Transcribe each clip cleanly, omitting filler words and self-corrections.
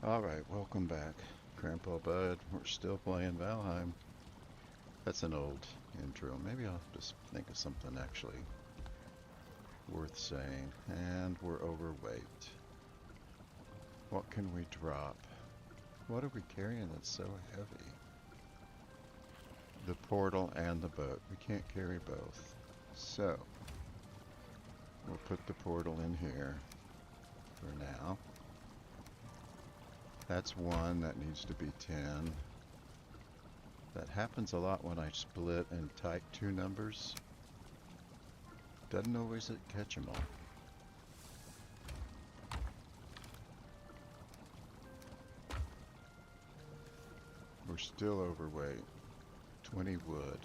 Alright, welcome back, Grandpa Bud. We're still playing Valheim. That's an old intro. Maybe I'll just think of something actually worth saying. And we're overweight. What can we drop? What are we carrying that's so heavy? The portal and the boat. We can't carry both. So, we'll put the portal in here for now. That's one, that needs to be 10. That happens a lot when I split and type two numbers. Doesn't always catch them all. We're still overweight. 20 wood.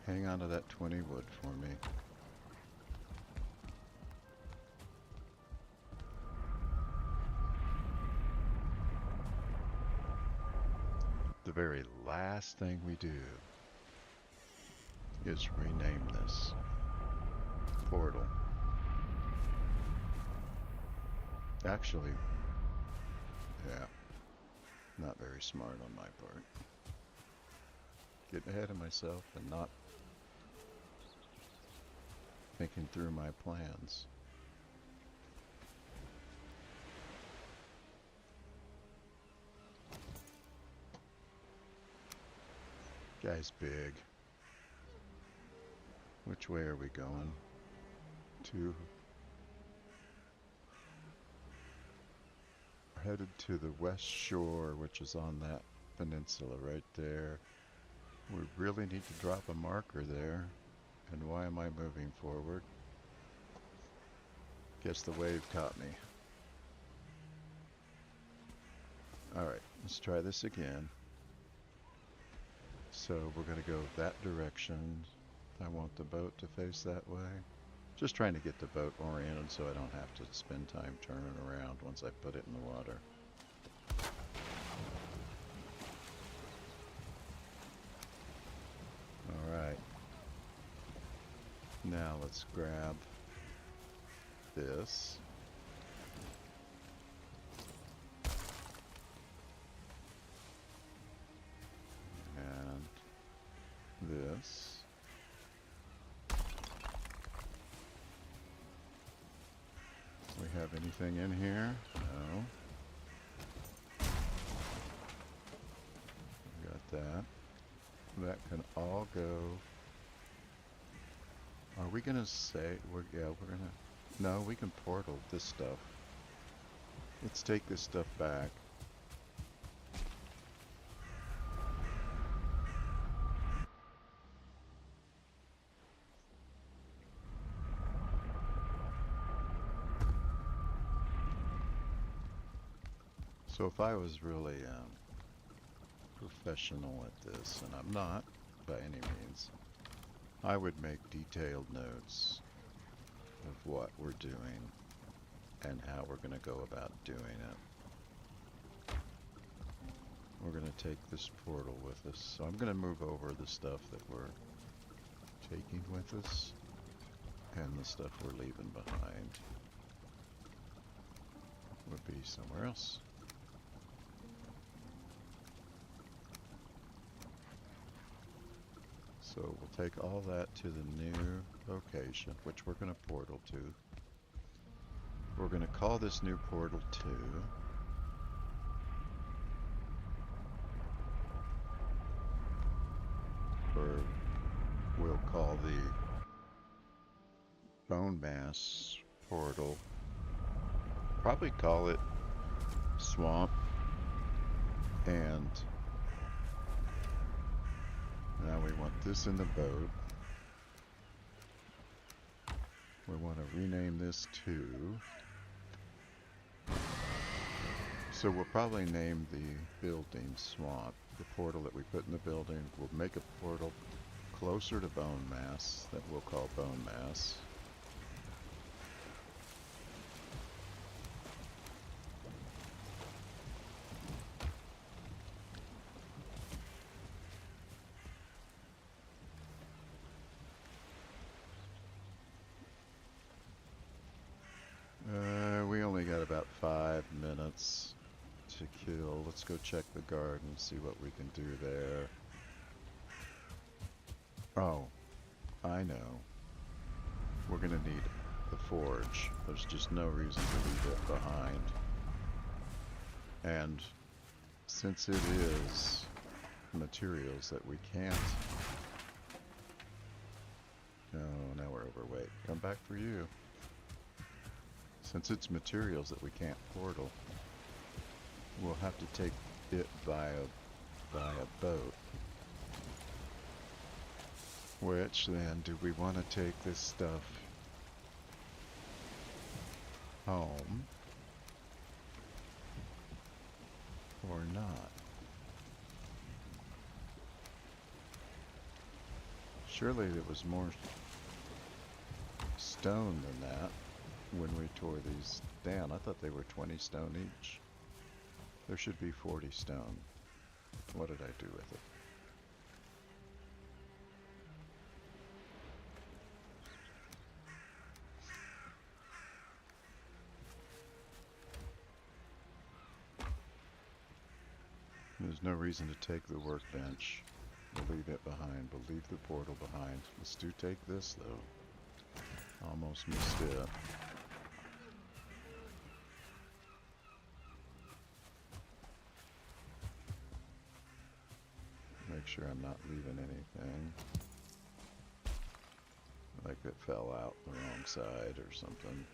Hang on to that 20 wood for me. The very last thing we do is rename this portal. Actually, yeah, not very smart on my part. Getting ahead of myself and not thinking through my plans. Guy's big. Which way are we going? We're headed to the west shore, which is on that peninsula right there. We really need to drop a marker there. And why am I moving forward? Guess the wave caught me. Alright, let's try this again. So we're going to go that direction. I want the boat to face that way. Just trying to get the boat oriented so I don't have to spend time turning around once I put it in the water. Alright. Now let's grab this. This. We have anything in here? No. We got that. That can all go. Are we gonna say we're gonna no, we can portal this stuff. Let's take this stuff back. So if I was really professional at this, and I'm not by any means, I would make detailed notes of what we're doing and how we're going to go about doing it. We're going to take this portal with us, so I'm going to move over the stuff that we're taking with us and the stuff we're leaving behind would be somewhere else. So we'll take all that to the new location, which we're going to portal to. We're going to call this new portal 2. Or we'll call the Bonemass portal. Probably call it Swamp. And now we want this in the boat. We want to rename this to. So we'll probably name the building Swamp. The portal that we put in the building, we'll make a portal closer to Bonemass that we'll call Bonemass. We only got about 5 5 minutes to kill. Let's go check the garden, see what we can do there. Oh, I know. We're gonna need the forge. There's just no reason to leave it behind. And since it is materials that we can't... No, now we're overweight. Come back for you. Since it's materials that we can't portal, we'll have to take it by a boat. Which then, do we want to take this stuff home or not? Surely there was more stone than that when we tore these down. I thought they were 20 stone each. There should be 40 stone. What did I do with it? There's no reason to take the workbench. We'll leave it behind. We'll leave the portal behind. Let's do take this though. Almost missed it. Make sure I'm not leaving anything. Like it fell out the wrong side or something.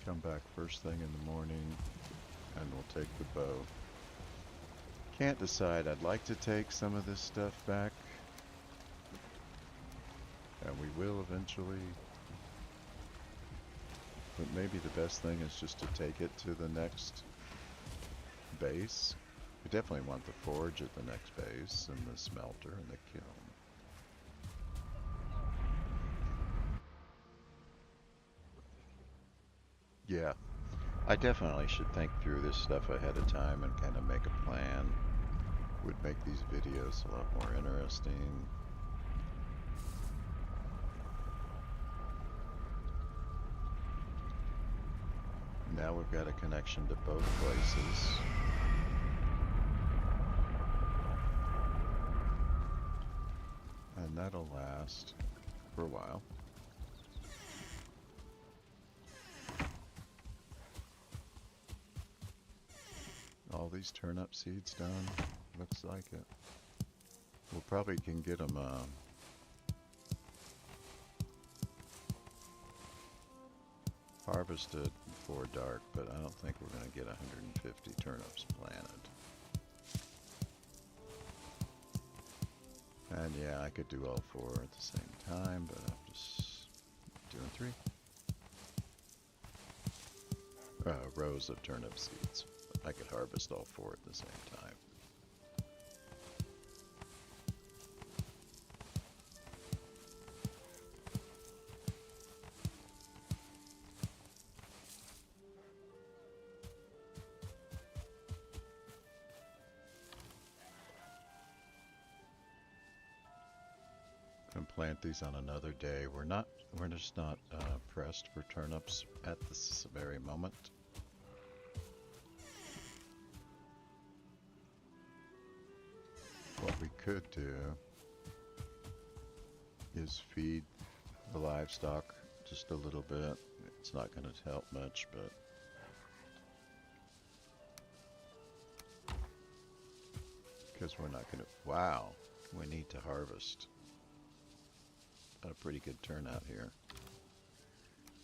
Come back first thing in the morning and we'll take the bow. Can't decide. I'd like to take some of this stuff back. And we will eventually. But maybe the best thing is just to take it to the next base. We definitely want the forge at the next base, and the smelter, and the kiln. Yeah, I definitely should think through this stuff ahead of time and kind of make a plan. Would make these videos a lot more interesting. Now we've got a connection to both places. And that'll last for a while. All these turnip seeds done? Looks like it. We'll probably can get them harvested before dark, but I don't think we're going to get 150 turnips planted. And yeah, I could do all 4 at the same time, but I'm just doing 3. Rows of turnip seeds. I could harvest all 4 at the same time. And plant these on another day. We're just not pressed for turnips at this very moment. What we could do is feed the livestock just a little bit. It's not going to help much, but because we're not going to. Wow, we need to harvest. Got a pretty good turnout here.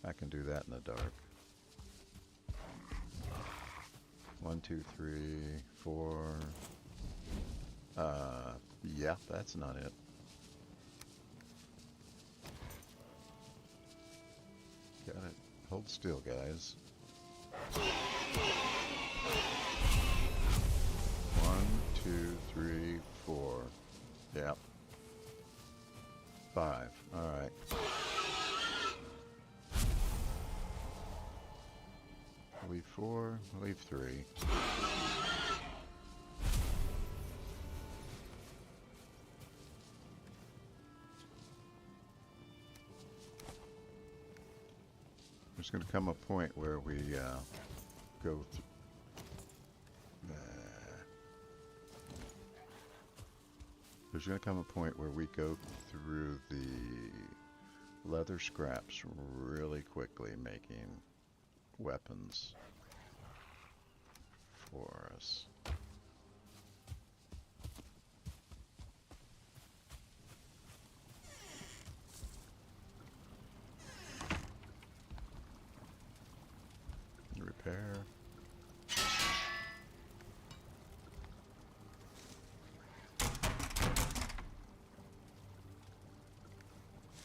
I can do that in the dark. 1, 2, 3, 4. Yeah, that's not it. Got it. Hold still, guys. 1, 2, 3, 4. Yep. 5. Alright. Leave 4, leave 3. There's going to come a point where we go through. There's going to come a point where we go through the leather scraps really quickly, making weapons for us. Repair.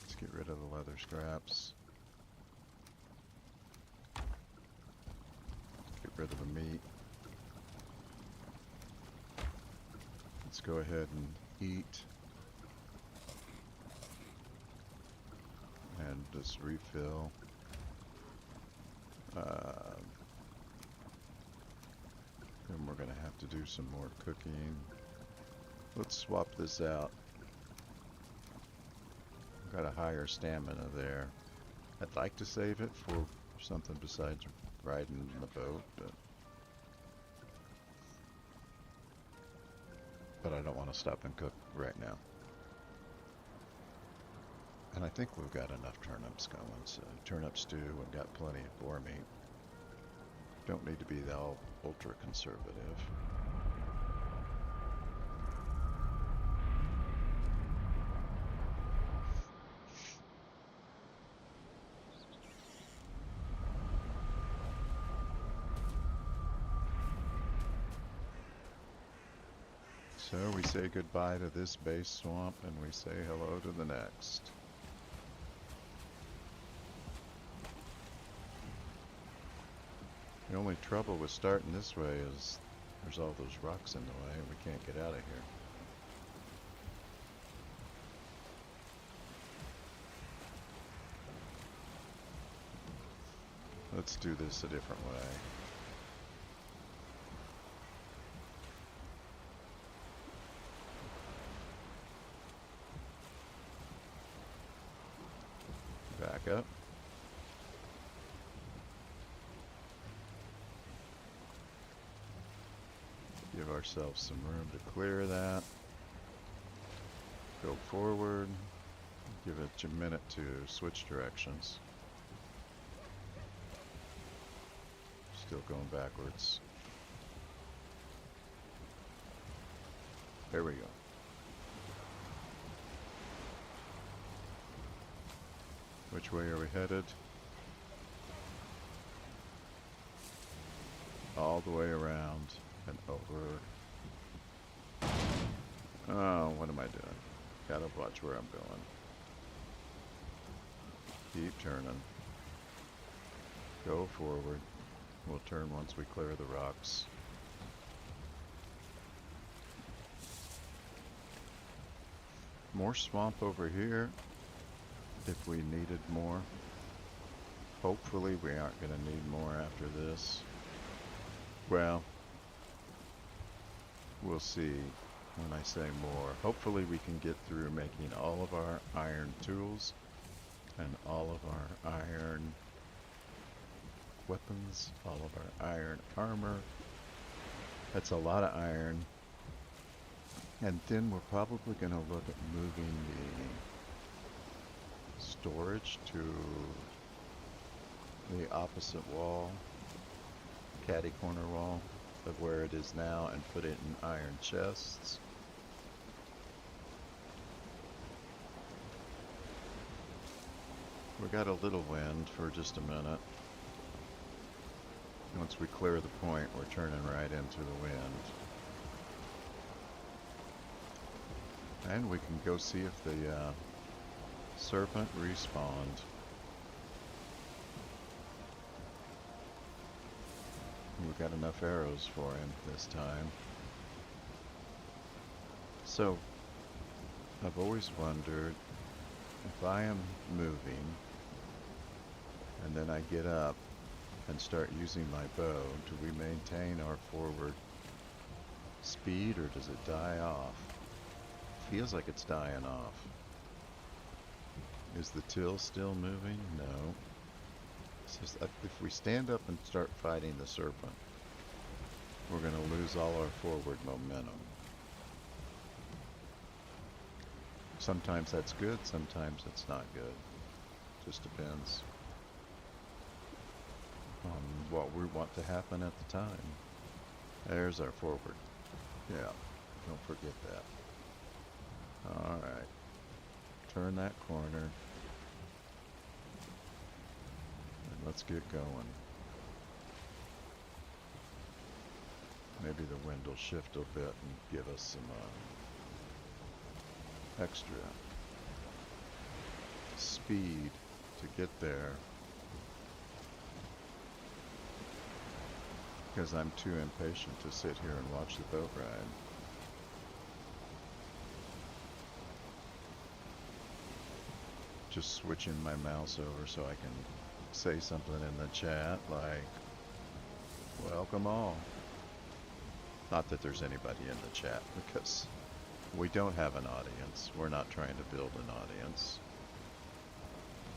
Let's get rid of the leather scraps. Get rid of the meat. Let's go ahead and eat. And just refill. Then we're going to have to do some more cooking. Let's swap this out. Got a higher stamina there. I'd like to save it for something besides riding the boat, but I don't want to stop and cook right now. And I think we've got enough turnips going, so turnip stew, we've got plenty of boar meat. Don't need to be all ultra conservative. So we say goodbye to this base swamp and we say hello to the next. The only trouble with starting this way is there's all those rocks in the way and we can't get out of here. Let's do this a different way. Back up. Give ourselves some room to clear that. Go forward. Give it a minute to switch directions. Still going backwards. There we go. Which way are we headed? All the way around and over. Oh, what am I doing? Gotta watch where I'm going. Keep turning. Go forward. We'll turn once we clear the rocks. More swamp over here if we needed more. Hopefully we aren't going to need more after this. Well, we'll see when I say more. Hopefully we can get through making all of our iron tools and all of our iron weapons, all of our iron armor. That's a lot of iron. And then we're probably going to look at moving the storage to the opposite wall, caddy corner wall of where it is now, and put it in iron chests. We got a little wind for just a minute. Once we clear the point, we're turning right into the wind. And we can go see if the serpent respawned. We've got enough arrows for him this time. So, I've always wondered, if I am moving, and then I get up and start using my bow, do we maintain our forward speed, or does it die off? Feels like it's dying off. Is the till still moving? No. It's just, if we stand up and start fighting the serpent, we're going to lose all our forward momentum. Sometimes that's good, sometimes it's not good. Just depends on what we want to happen at the time. There's our forward. Yeah, don't forget that. Alright. Turn that corner. And let's get going. Maybe the wind will shift a bit and give us some extra speed to get there. Because I'm too impatient to sit here and watch the boat ride. Just switching my mouse over so I can say something in the chat like, welcome all. Not that there's anybody in the chat, because we don't have an audience. We're not trying to build an audience.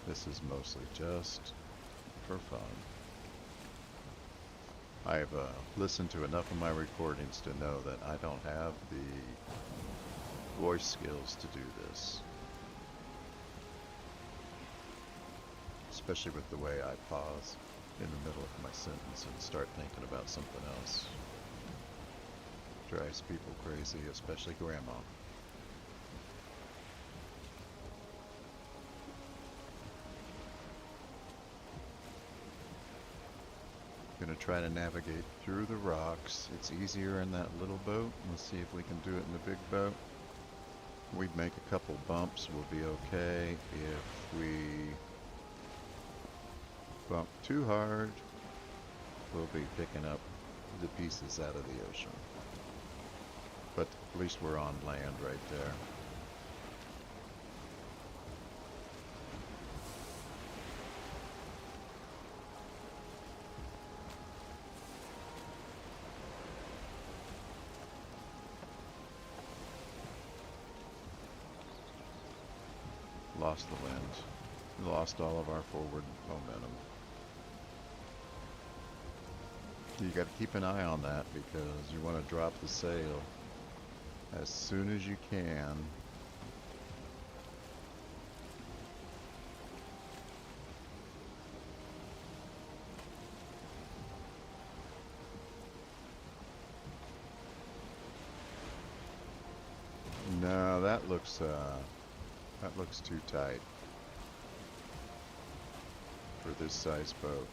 This is mostly just for fun. I've listened to enough of my recordings to know that I don't have the voice skills to do this. Especially with the way I pause in the middle of my sentence and start thinking about something else. Drives people crazy, especially Grandma. Gonna try to navigate through the rocks. It's easier in that little boat. Let's see if we can do it in the big boat. We'd make a couple bumps, we'll be okay. If we bump too hard, we'll be picking up the pieces out of the ocean. But at least we're on land right there. Lost the wind. We lost all of our forward momentum. You got to keep an eye on that because you want to drop the sail as soon as you can. No, that looks too tight for this size boat.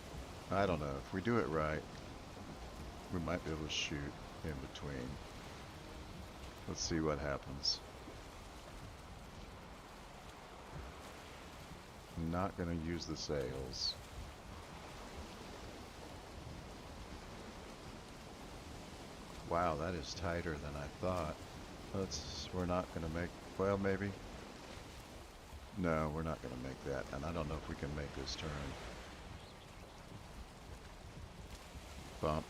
I don't know. If we do it right, we might be able to shoot in between. Let's see what happens. I'm not going to use the sails. Wow, that is tighter than I thought. We're not going to make, well, maybe. No, we're not going to make that, and I don't know if we can make this turn. Bump.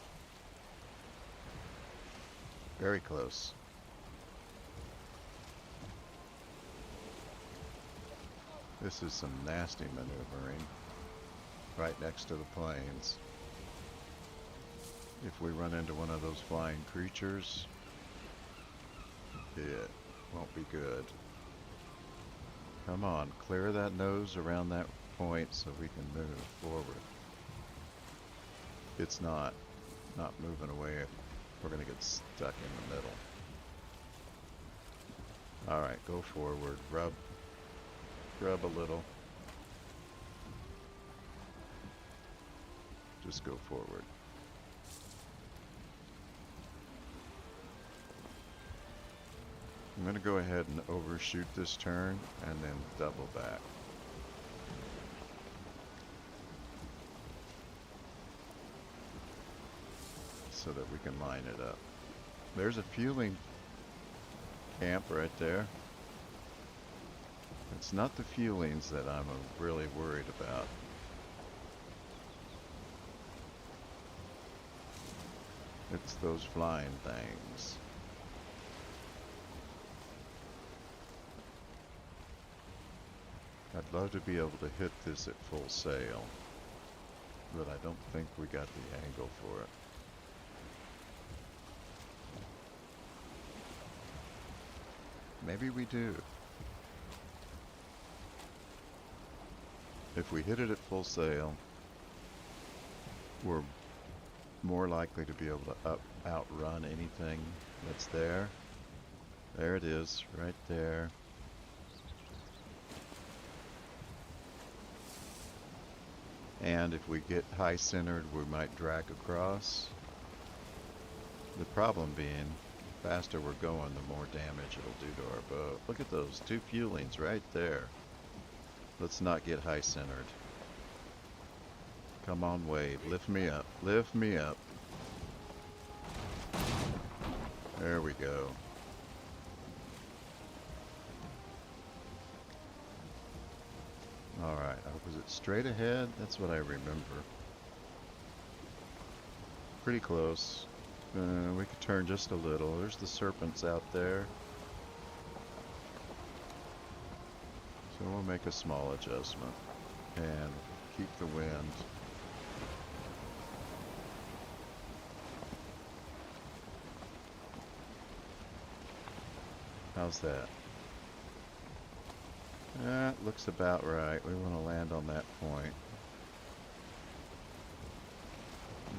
Very close. This is some nasty maneuvering right next to the planes. If we run into one of those flying creatures, it won't be good. Come on, clear that nose around that point so we can move forward. It's not moving away. We're gonna get stuck in the middle. Alright, go forward. Rub a little. Just go forward. I'm going to go ahead and overshoot this turn and then double back. So that we can line it up. There's a fueling camp right there. It's not the fuelings that I'm really worried about. It's those flying things. I'd love to be able to hit this at full sail. but I don't think we got the angle for it. Maybe we do. If we hit it at full sail, we're more likely to be able to outrun anything that's there. There it is, right there. And if we get high centered, we might drag across. The problem being, the faster we're going, the more damage it'll do to our boat. Look at those 2 fuelings right there. Let's not get high centered. Come on, wave. Lift me up. Lift me up. There we go. Alright, was it straight ahead? That's what I remember. Pretty close. We could turn just a little. There's the serpents out there. So we'll make a small adjustment and keep the wind. How's that? That looks about right. We want to land on that point.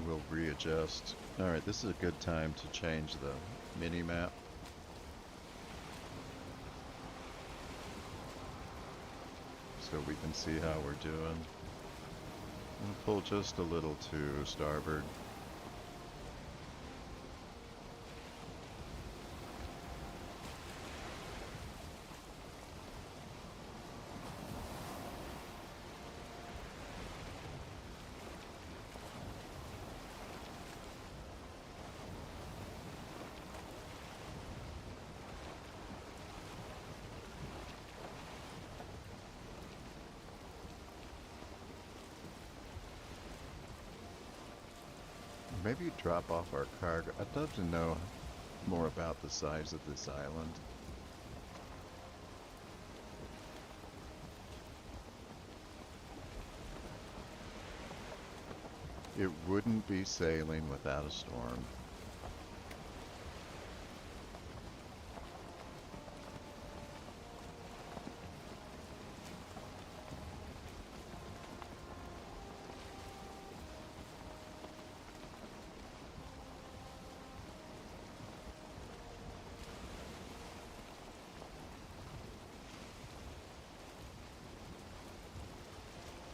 We'll readjust. Alright, this is a good time to change the mini-map. So we can see how we're doing. We'll pull just a little to starboard. Maybe drop off our cargo. I'd love to know more about the size of this island. It wouldn't be sailing without a storm.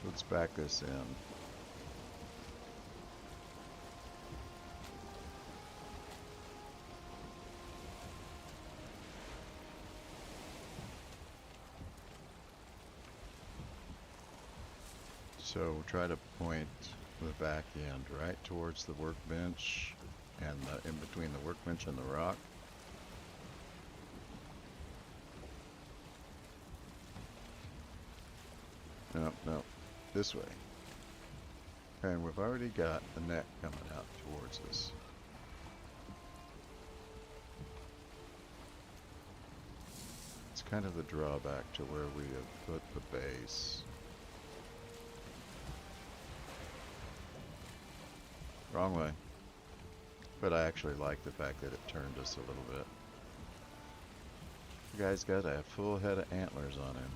Let's back this in. So we'll try to point the back end right towards the workbench and in between the workbench and the rock. No, no. This way. And we've already got the net coming out towards us. It's kind of the drawback to where we have put the base. Wrong way. But I actually like the fact that it turned us a little bit. The guy's got a full head of antlers on him.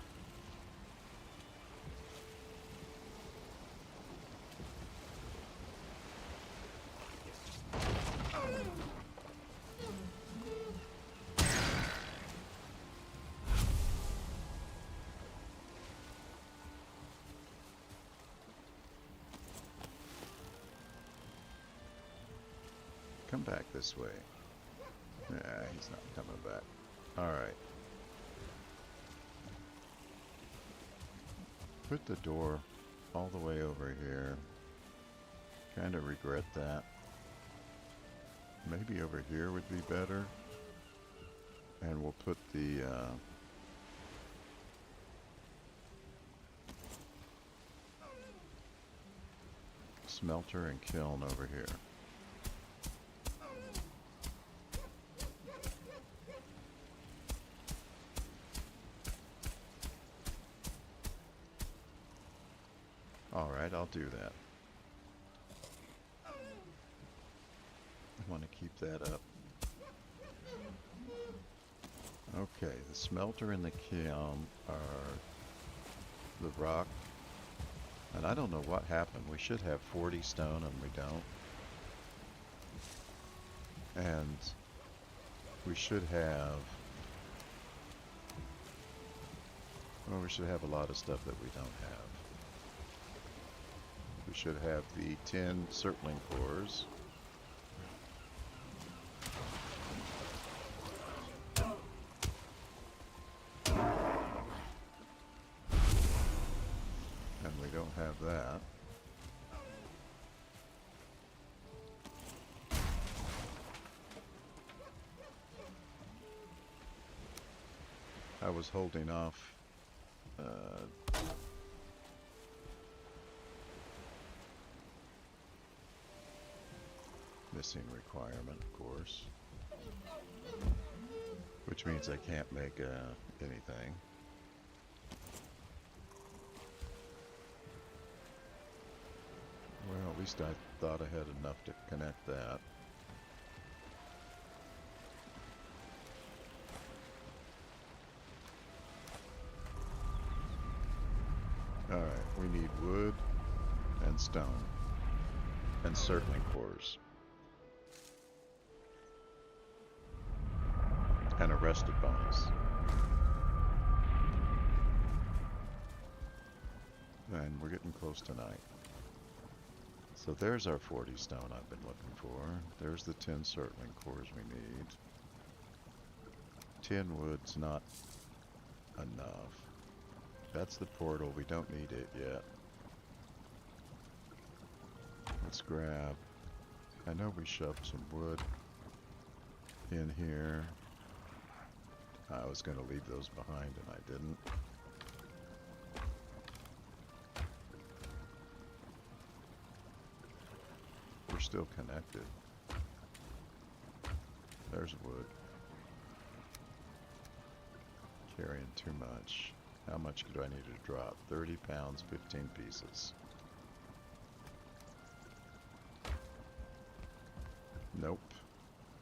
Come back this way. Nah, he's not coming back. Alright. Put the door all the way over here. Kind of regret that. Maybe over here would be better. And we'll put the smelter and kiln over here. Alright, I'll do that. want to keep that up. Okay, the smelter and the kiln are the rock. And I don't know what happened. We should have 40 stone and we don't. And we should have... well, we should have a lot of stuff that we don't have. We should have the 10 circling cores. And we don't have that. I was holding off missing requirement, of course, which means I can't make anything. Well, at least I thought I had enough to connect that. Alright, we need wood and stone and circling cores and a rested bonus. And we're getting close tonight. So there's our 40 stone I've been looking for. There's the 10 circling cores we need. 10 wood's not enough. That's the portal. We don't need it yet. Let's grab... I know we shoved some wood in here. I was going to leave those behind and I didn't. We're still connected. There's wood. Carrying too much. How much do I need to drop? 30 pounds, 15 pieces. Nope.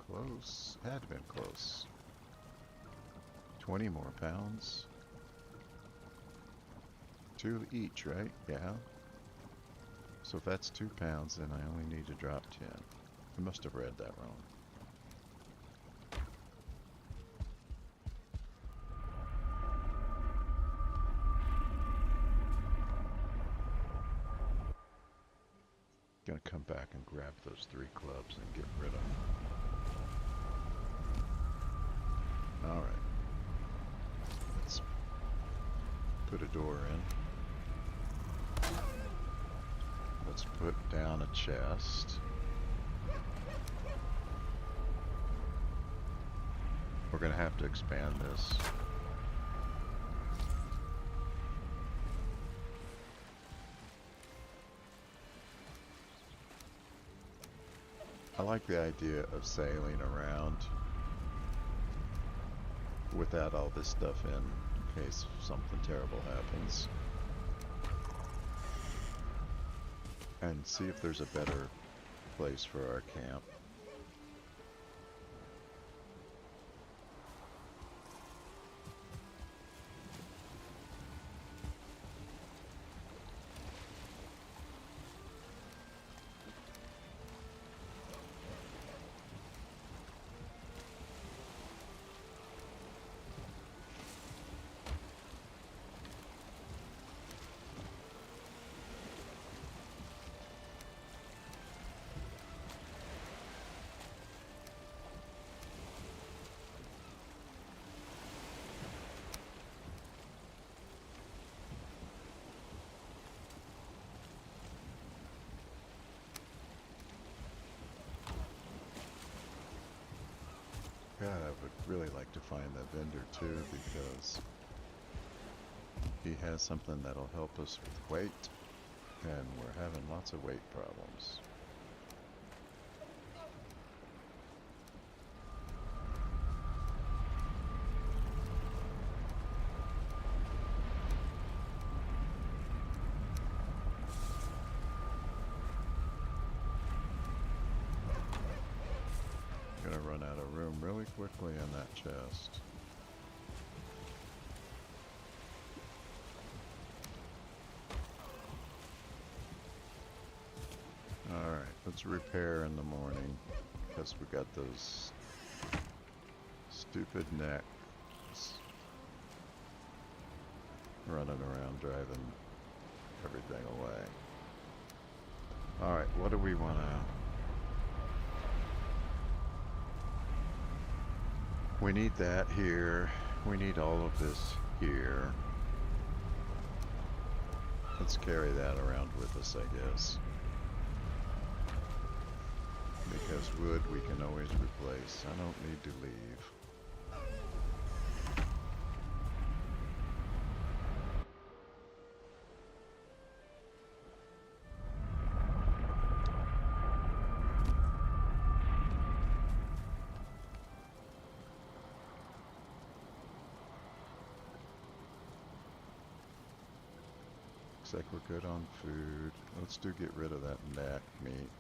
Close. Had been close. 20 more pounds. 2 each, right? Yeah. So if that's 2 pounds, then I only need to drop 10. I must have read that wrong. Gonna come back and grab those 3 clubs and get rid of them. Alright. Let's put a door in. Let's put down a chest. We're gonna have to expand this. I like the idea of sailing around without all this stuff in case something terrible happens. And see if there's a better place for our camp. God, I would really like to find that vendor too, because he has something that'll help us with weight, and we're having lots of weight problems. out of room really quickly in that chest. Alright, let's repair in the morning, because we got those stupid necks running around driving everything away. Alright, what do we want to... We need that here. We need all of this here. Let's carry that around with us, I guess. Because wood we can always replace. I don't need to leave. Looks like we're good on food. Let's get rid of that neck meat.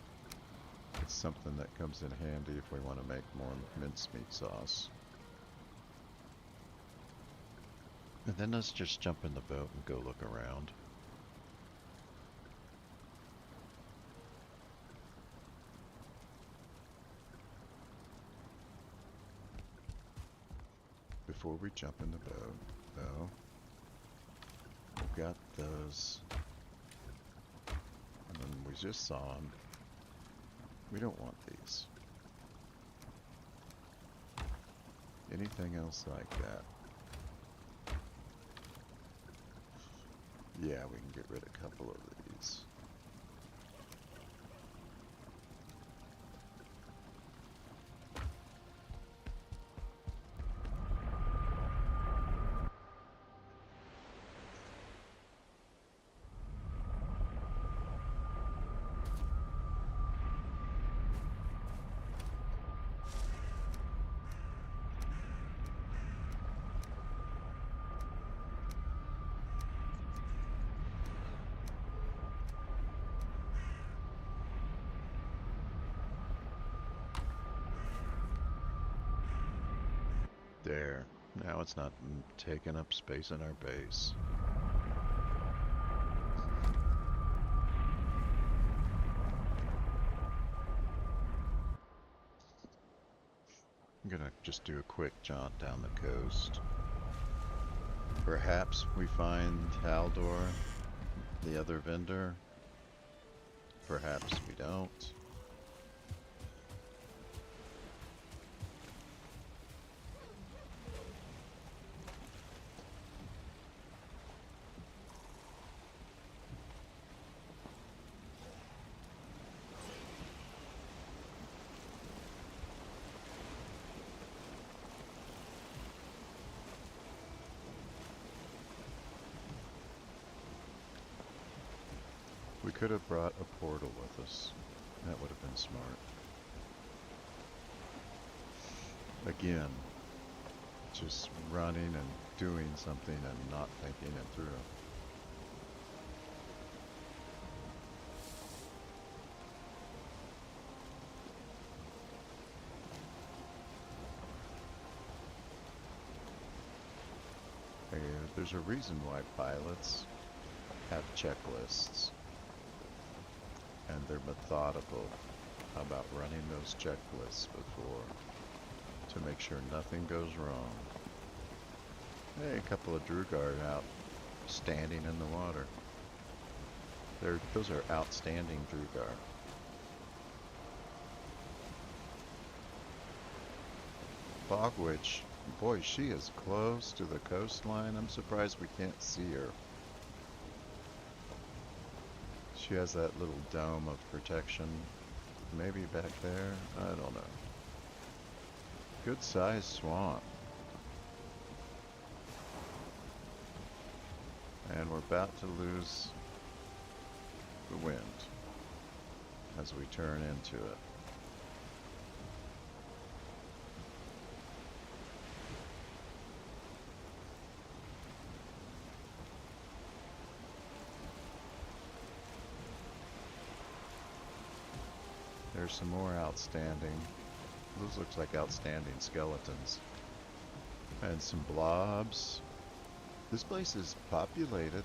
It's something that comes in handy if we want to make more mincemeat sauce. And then let's just jump in the boat and go look around. Before we jump in the boat, though, we've got those. And then we just saw them. We don't want these. Anything else like that? Yeah, we can get rid of a couple of these. There. Now it's not taking up space in our base. I'm gonna just do a quick jaunt down the coast. Perhaps we find Haldor, the other vendor. Perhaps we don't. We could have brought a portal with us. That would have been smart. Again, just running and doing something and not thinking it through. There's a reason why pilots have checklists. And they're methodical about running those checklists before to make sure nothing goes wrong. Hey, a couple of Drugard out standing in the water. Those are outstanding Drugard. Fog Witch, boy, she is close to the coastline. I'm surprised we can't see her. She has that little dome of protection, maybe back there, I don't know. Good sized swamp. And we're about to lose the wind as we turn into it. There's some more outstanding. Those looks like outstanding skeletons. And some blobs. This place is populated.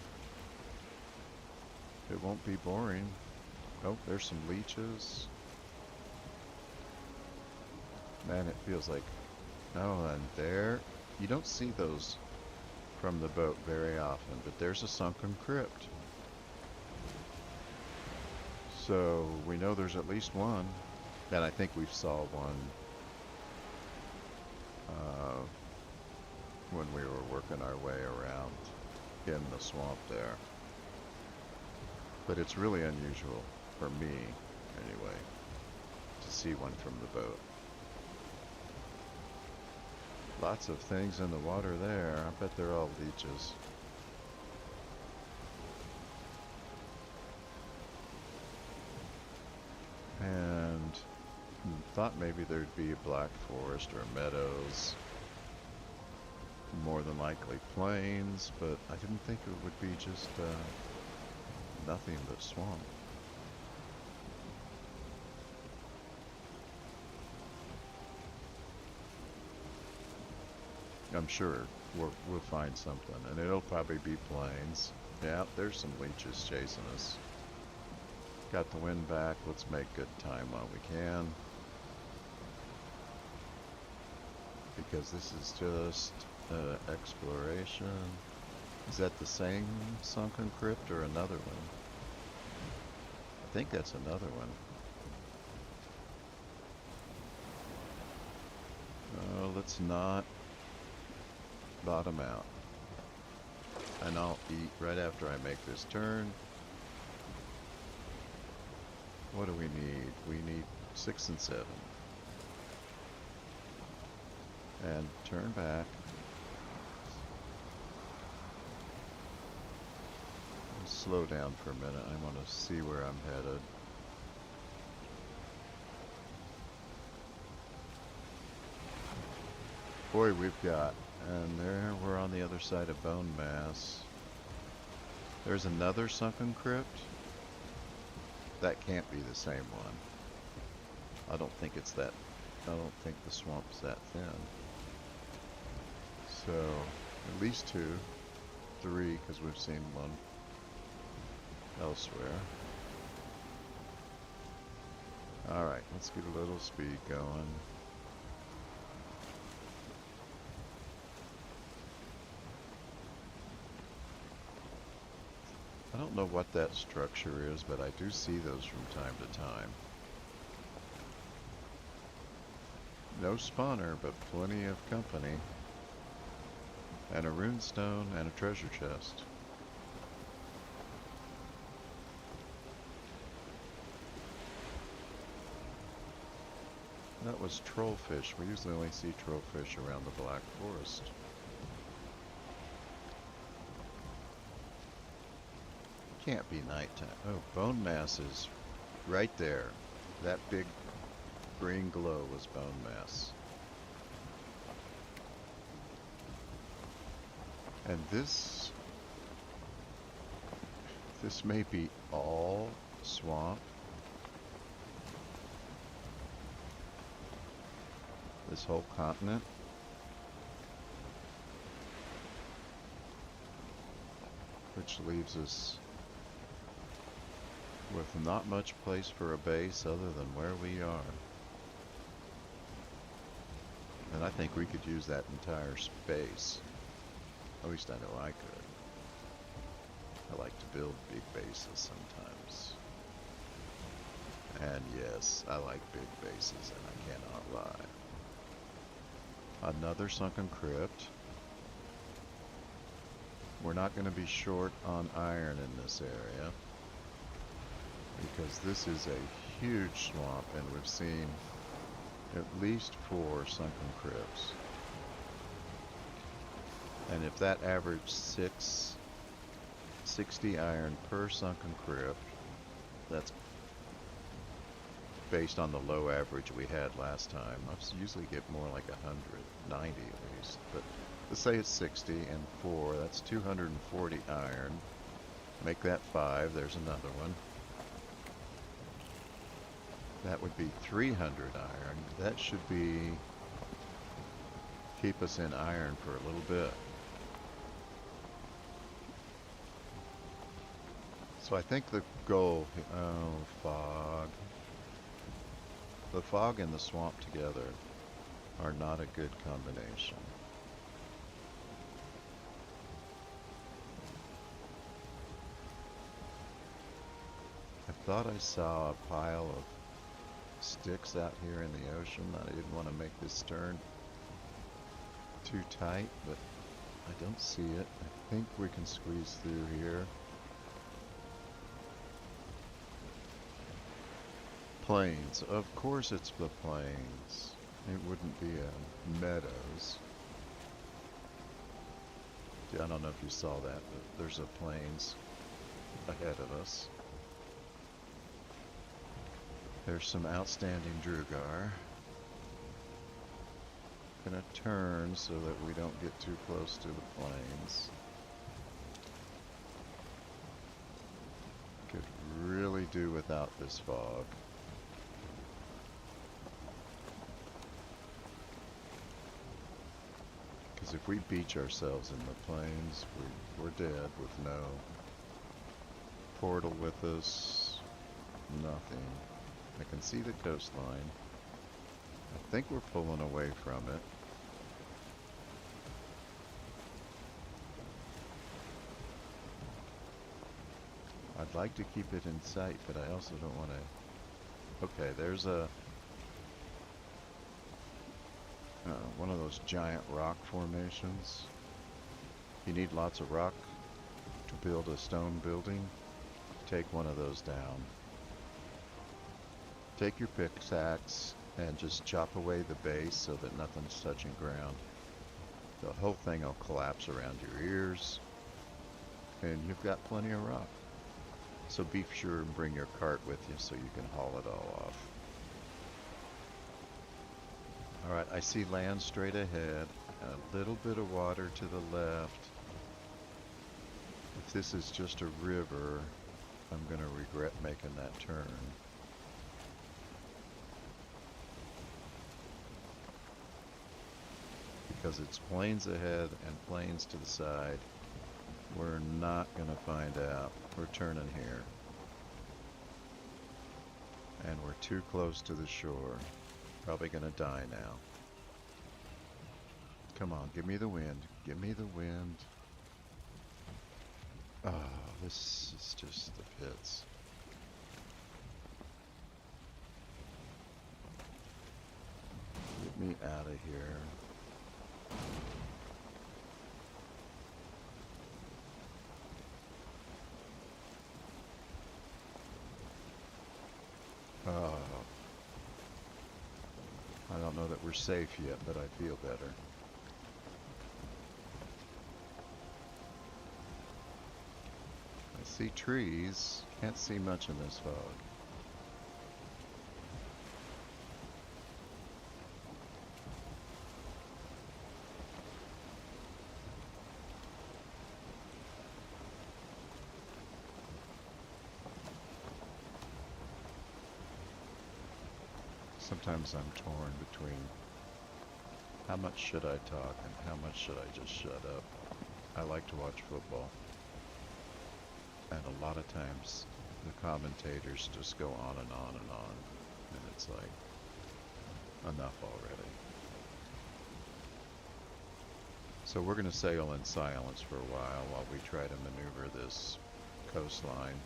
It won't be boring. Oh, there's some leeches. Man, it feels like... Oh, and there... You don't see those from the boat very often, but there's a sunken crypt. So, we know there's at least one. And I think we saw one when we were working our way around in the swamp there. But it's really unusual, for me anyway, to see one from the boat. Lots of things in the water there. I bet they're all leeches. And thought maybe there'd be a black forest or meadows. More than likely plains, but I didn't think it would be just nothing but swamp. I'm sure we'll find something, and it'll probably be plains. Yeah, there's some leeches chasing us. Got the wind back. Let's make good time while we can. Because this is just exploration. Is that the same sunken crypt or another one? I think that's another one. Let's not bottom out. And I'll eat right after I make this turn. What do we need? We need 6 and 7. And turn back. Slow down for a minute. I want to see where I'm headed. Boy, we've got, and there we're on the other side of Bonemass. There's another sunken crypt. That can't be the same one. I don't think it's that. I don't think the swamp's that thin. So, at least 2, 3, because we've seen one elsewhere. Alright, let's get a little speed going. I don't know what that structure is, but I do see those from time to time. No spawner, but plenty of company. And a runestone and a treasure chest. That was trollfish. We usually only see trollfish around the Black Forest. Can't be nighttime. Oh, Bonemass is right there. That big green glow was Bonemass. And this may be all swamp. This whole continent. Which leaves us with not much place for a base other than where we are. And I think we could use that entire space. At least I know I could. I like to build big bases sometimes. And yes, I like big bases, and I cannot lie. Another sunken crypt. We're not going to be short on iron in this area, because this is a huge swamp, and we've seen at least 4 sunken crypts. And if that averaged 60 iron per sunken crypt, that's based on the low average we had last time. I usually get more like 190 at least, but let's say it's 60 and 4, that's 240 iron. Make that 5, there's another one. That would be 300 iron. That should be keep us in iron for a little bit. So I think the goal, oh, fog. The fog and the swamp together are not a good combination. I thought I saw a pile of sticks out here in the ocean. I didn't want to make this turn too tight, but I don't see it. I think we can squeeze through here. Plains. Of course it's the plains. It wouldn't be meadows. I don't know if you saw that, but there's a plains ahead of us. There's some outstanding Drugar. Gonna turn so that we don't get too close to the plains. Could really do without this fog. Because if we beach ourselves in the plains, we're dead with no portal with us, nothing. I can see the coastline. I think we're pulling away from it. I'd like to keep it in sight, but I also don't want to... Okay, there's a... one of those giant rock formations. You need lots of rock to build a stone building. Take one of those down. Take your pickaxe and just chop away the base so that nothing's touching ground. The whole thing will collapse around your ears, and you've got plenty of rock. So be sure and bring your cart with you so you can haul it all off. Alright, I see land straight ahead, a little bit of water to the left. If this is just a river, I'm going to regret making that turn. Because it's plains ahead and plains to the side. We're not going to find out. We're turning here. And we're too close to the shore. Probably going to die now. Come on, give me the wind. Give me the wind. Oh, this is just the pits. Get me out of here. I don't know that we're safe yet, but I feel better. I see trees. Can't see much in this fog. Sometimes I'm torn between how much should I talk and how much should I just shut up. I like to watch football, and a lot of times the commentators just go on and on and on, and it's like, enough already. So we're going to sail in silence for a while we try to maneuver this coastline.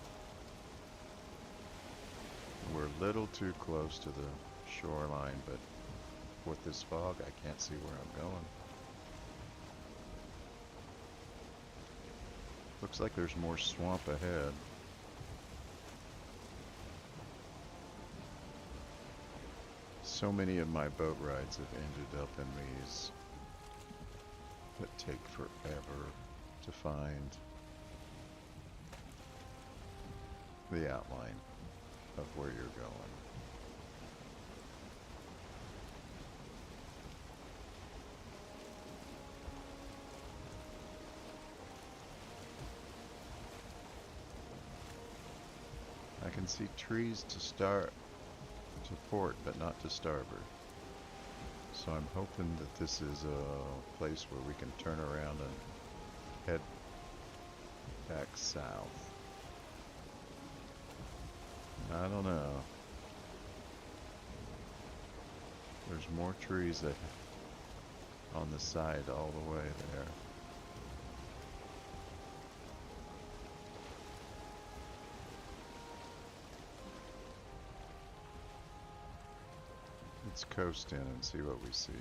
We're a little too close to the shoreline, but with this fog I can't see where I'm going. Looks like there's more swamp ahead. So many of my boat rides have ended up in these that take forever to find the outline of where you're going. I can see trees to start. to port, but not to starboard. So I'm hoping that this is a place where we can turn around and head back south. I don't know. There's more trees that on the side all the way there. Let's coast in and see what we see.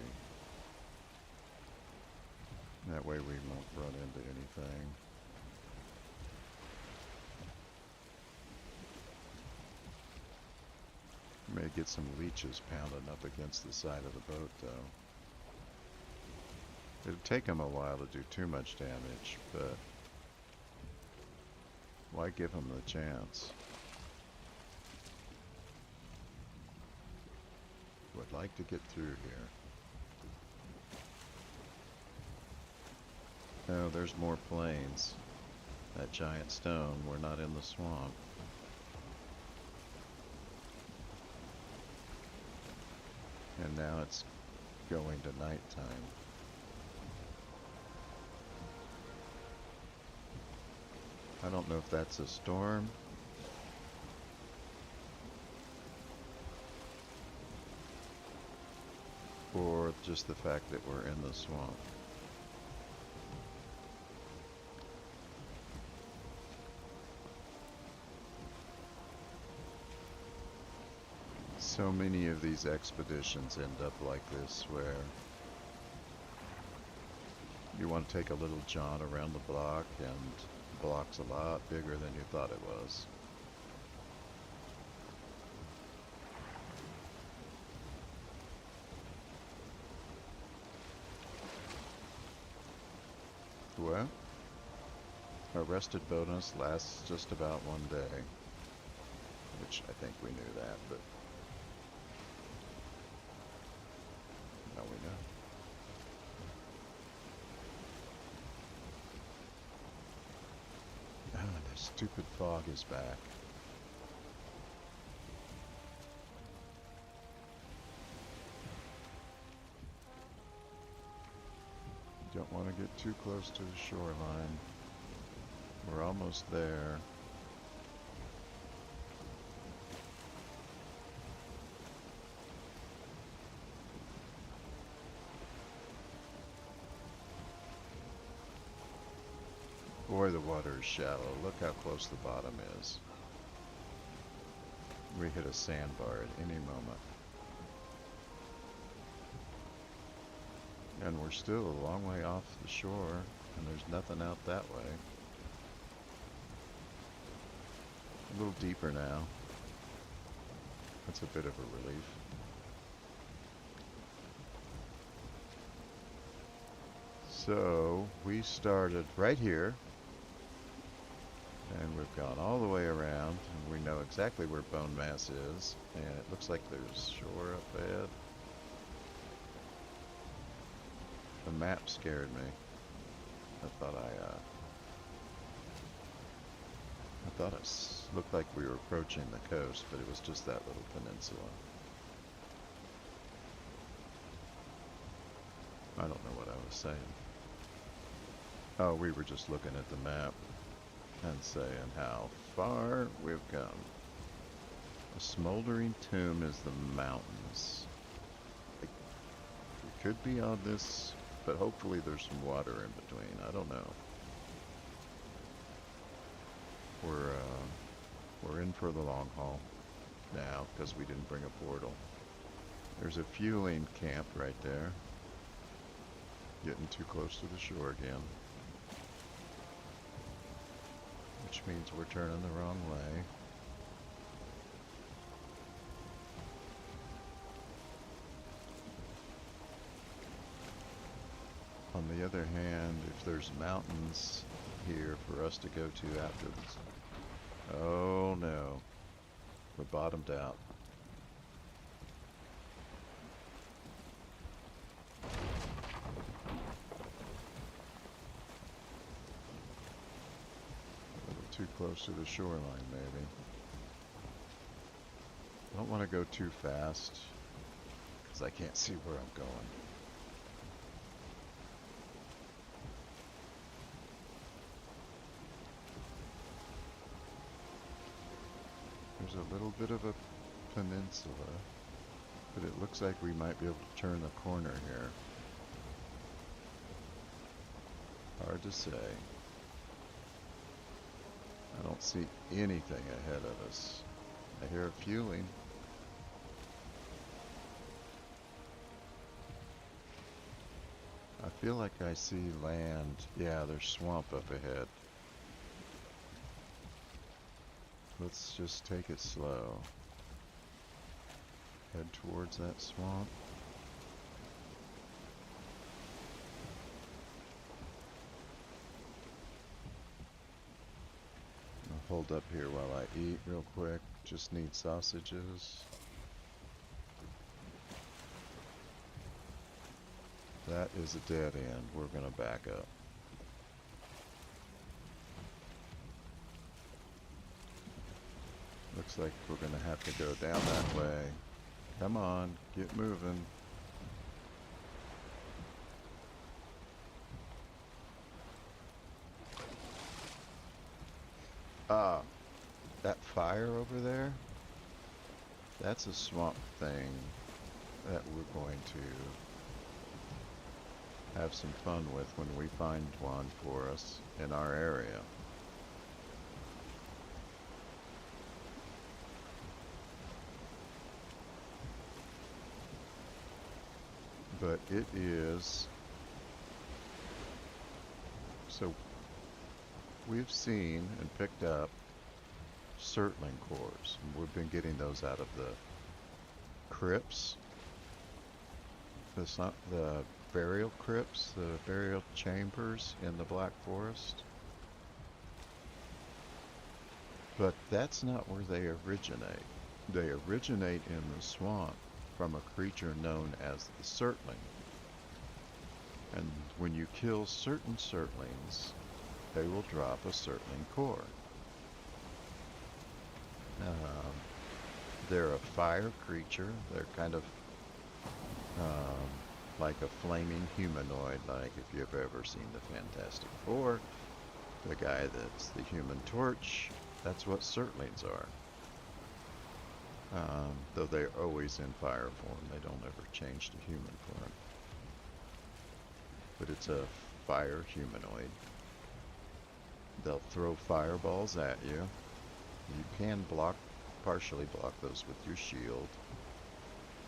That way we won't run into anything. May get some leeches pounding up against the side of the boat, though. It'd take them a while to do too much damage, but why give them the chance? Would like to get through here. Oh, there's more plains. That giant stone, we're not in the swamp. And now it's going to nighttime. I don't know if that's a storm. Or just the fact that we're in the swamp. So many of these expeditions end up like this, where you want to take a little jaunt around the block, and the block's a lot bigger than you thought it was. Well, our rested bonus lasts just about one day, which I think we knew that, but now we know. Ah, that stupid fog is back. Don't want to get too close to the shoreline. We're almost there. Boy, the water is shallow. Look how close the bottom is. We hit a sandbar at any moment. And we're still a long way off the shore, and there's nothing out that way. A little deeper now. That's a bit of a relief. So, we started right here, and we've gone all the way around, and we know exactly where Bonemass is, and it looks like there's shore up ahead. The map scared me. I thought it looked like we were approaching the coast, but it was just that little peninsula. I don't know what I was saying. Oh, we were just looking at the map and saying how far we've come. A smoldering tomb is the mountains. We could be on this, but hopefully there's some water in between. I don't know. We're in for the long haul now because we didn't bring a portal. There's a fueling camp right there. Getting too close to the shore again. Which means we're turning the wrong way. On the other hand, if there's mountains here for us to go to after this. Oh no. We're bottomed out. A little too close to the shoreline, maybe. I don't want to go too fast because I can't see where I'm going. There's a little bit of a peninsula, but it looks like we might be able to turn the corner here. Hard to say. I don't see anything ahead of us. I hear a fueling. I feel like I see land. Yeah, there's swamp up ahead. Let's just take it slow. Head towards that swamp. I'll hold up here while I eat real quick. Just need sausages. That is a dead end. We're gonna back up. Looks like we're gonna have to go down that way. Come on, get moving. Ah, that fire over there? That's a swamp thing that we're going to have some fun with when we find one for us in our area. But it is, so we've seen and picked up Surtling cores, and we've been getting those out of the crypts, the burial crypts, the burial chambers in the Black Forest. But that's not where they originate. They originate in the swamp from a creature known as the Surtling. And when you kill certain Surtlings, they will drop a Surtling core. They're a fire creature. They're kind of like a flaming humanoid, like if you've ever seen the Fantastic Four, the guy that's the Human Torch, that's what Surtlings are. Though they're always in fire form, they don't ever change to human form. But it's a fire humanoid. They'll throw fireballs at you. You can partially block those with your shield,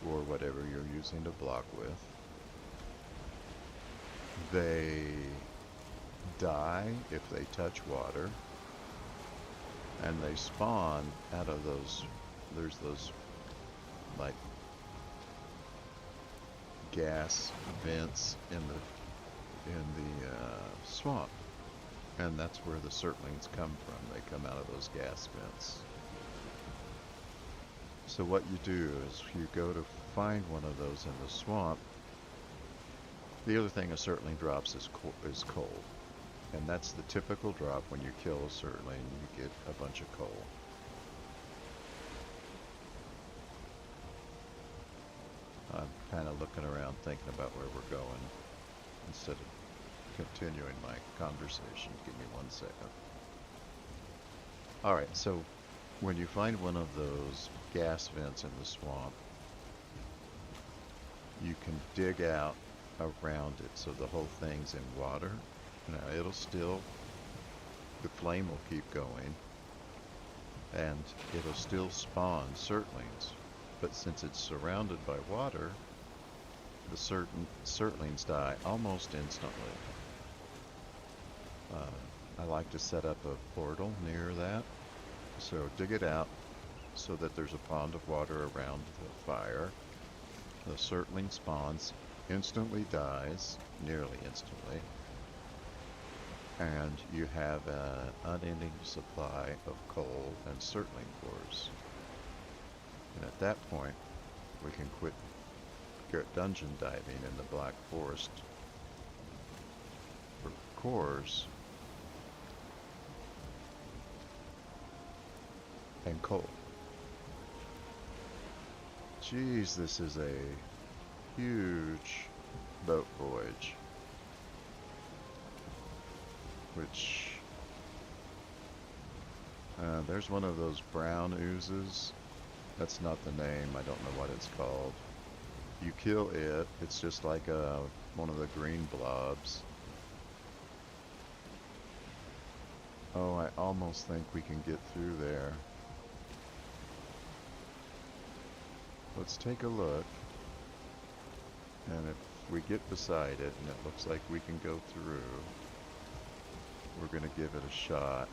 or whatever you're using to block with. They die if they touch water, and they spawn out of those. There's those like gas vents in the swamp, and that's where the Surtlings come from. They come out of those gas vents. So what you do is you go to find one of those in the swamp. The other thing a Surtling drops is coal, and that's the typical drop when you kill a Surtling. You get a bunch of coal. I'm kind of looking around thinking about where we're going instead of continuing my conversation. Give me 1 second. Alright, so when you find one of those gas vents in the swamp, you can dig out around it so the whole thing's in water. Now it'll still, the flame will keep going, and it'll still spawn Surtlings. But since it's surrounded by water, the Surtlings die almost instantly. I like to set up a portal near that. So dig it out so that there's a pond of water around the fire. The Surtling spawns, instantly dies, nearly instantly. And you have an unending supply of coal and Surtling cores. And at that point, we can quit dungeon diving in the Black Forest for cores and coal. Geez, this is a huge boat voyage. Which, there's one of those brown oozes. That's not the name, I don't know what it's called. You kill it, it's just like one of the green blobs. Oh, I almost think we can get through there. Let's take a look. And if we get beside it and it looks like we can go through, we're gonna give it a shot.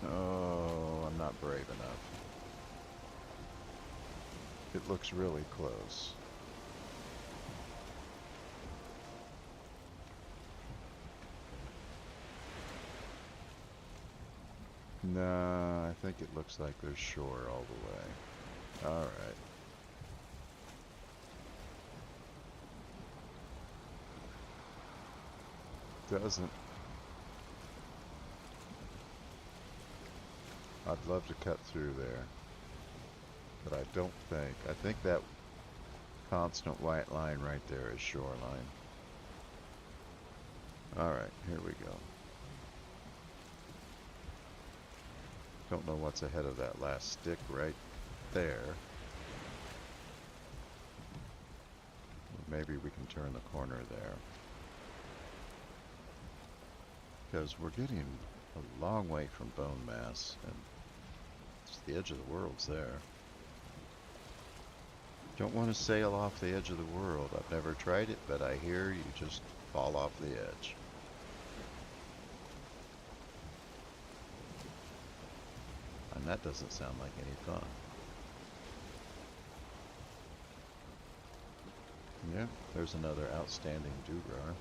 Oh, I'm not brave enough. It looks really close. Nah, I think it looks like there's shore all the way. Alright. Doesn't. I'd love to cut through there. But I don't think. I think that constant white line right there is shoreline. Alright, here we go. Don't know what's ahead of that last stick right there. Maybe we can turn the corner there. Because we're getting a long way from Bonemass, and it's the edge of the world's there. Don't want to sail off the edge of the world. I've never tried it, but I hear you just fall off the edge. And that doesn't sound like any fun. Yeah, there's another outstanding dugrar.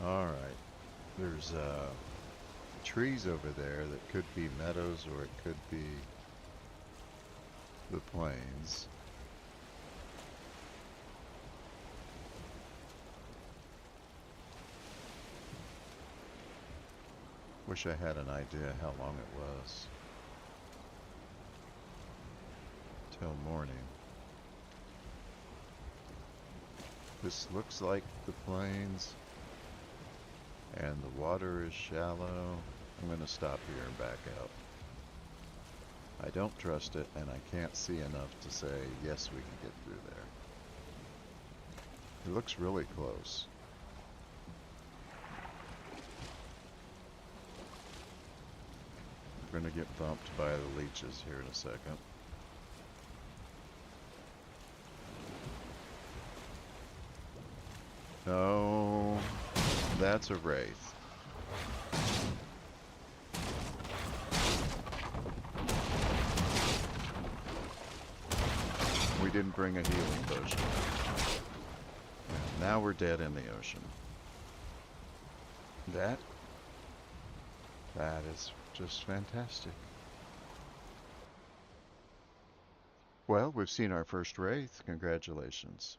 Alright, there's trees over there that could be meadows or it could be the plains. Wish I had an idea how long it was. Till morning. This looks like the plains. And the water is shallow. I'm going to stop here and back out. I don't trust it, and I can't see enough to say, yes, we can get through there. It looks really close. We're going to get bumped by the leeches here in a second. No, that's a wraith. We didn't bring a healing potion. And now we're dead in the ocean. That is just fantastic. Well, we've seen our first wraith. Congratulations.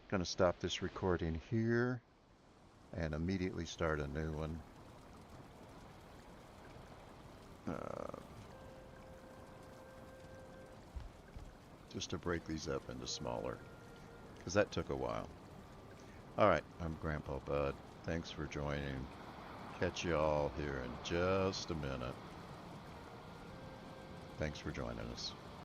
Gonna stop this recording here and immediately start a new one. Just to break these up into smaller, because that took a while. Alright, I'm Grandpa Bud. Thanks for joining. Catch you all here in just a minute. Thanks for joining us.